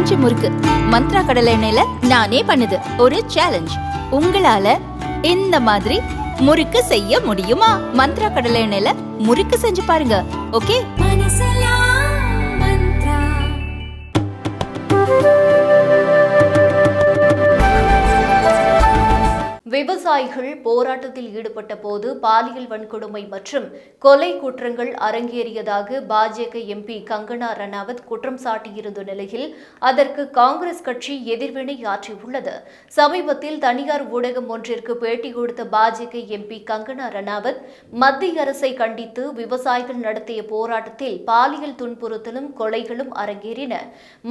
பஞ்சு முறுக்கு மந்த்ரா கடலை எண்ணெயில நானே பண்ணுது ஒரு சேலஞ்ச். உங்களால இந்த மாதிரி முறுக்கு செய்ய முடியுமா? மந்த்ரா கடலை எண்ணெயில முறுக்கு செஞ்சு பாருங்க. ஓகே. விவசாயிகள் போராட்டத்தில் ஈடுபட்ட போது பாலியல் வன்கொடுமை மற்றும் கொலை குற்றங்கள் அரங்கேறியதாக பாஜக எம்பி கங்கனா ரணாவத் குற்றம் சாட்டியிருந்த நிலையில் அதற்கு காங்கிரஸ் கட்சி எதிர்வினையாற்றியுள்ளது. சமீபத்தில் தனியார் ஊடகம் ஒன்றிற்கு பேட்டி கொடுத்த பாஜக எம்பி கங்கனா ரணாவத் மத்திய அரசை கண்டித்து விவசாயிகள் நடத்திய போராட்டத்தில் பாலியல் துன்புறுத்தலும் கொலைகளும் அரங்கேறின.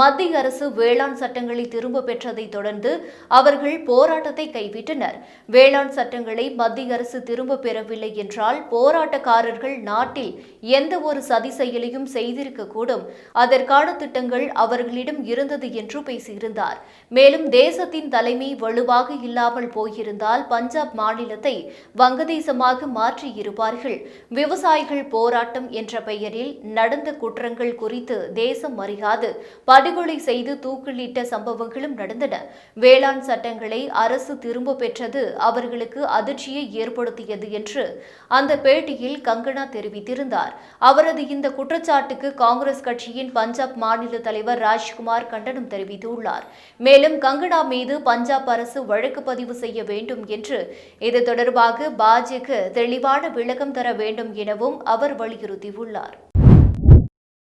மத்திய அரசு வேளாண் சட்டங்களை திரும்ப பெற்றதை தொடர்ந்து அவர்கள் போராட்டத்தை கைவிட்டனர். வேளாண் சட்டங்களை மத்திய அரசு திரும்ப பெறவில்லை என்றால் போராட்டக்காரர்கள் நாட்டில் எந்த ஒரு சதி செயலையும் செய்திருக்கக்கூடும். அதற்கான திட்டங்கள் அவர்களிடம் இருந்தது என்று பேசியிருந்தார். மேலும் தேசத்தின் தலைமை வலுவாக இல்லாமல் போயிருந்தால் பஞ்சாப் மாநிலத்தை வங்கதேசமாக மாற்றியிருப்பார்கள். விவசாயிகள் போராட்டம் என்ற பெயரில் நடந்த குற்றங்கள் குறித்து தேசம் அறியாது படுகொலை செய்து தூக்கிலிட்ட சம்பவங்களும் நடந்தன. வேளாண் சட்டங்களை அரசு திரும்ப பெற்றது அவர்களுக்கு அதிர்ச்சியை ஏற்படுத்தியது என்று அந்த பேட்டியில் கங்கனா தெரிவித்திருந்தார். அவரது இந்த குற்றச்சாட்டுக்கு காங்கிரஸ் கட்சியின் பஞ்சாப் மாநில தலைவர் ராஜ்குமார் கண்டனம் தெரிவித்துள்ளார். மேலும் கங்கனா மீது பஞ்சாப் அரசு வழக்கு பதிவு செய்ய வேண்டும் என்று இது தொடர்பாக பாஜக தெளிவான விளக்கம் தர வேண்டும் எனவும் அவர் வலியுறுத்தியுள்ளார்.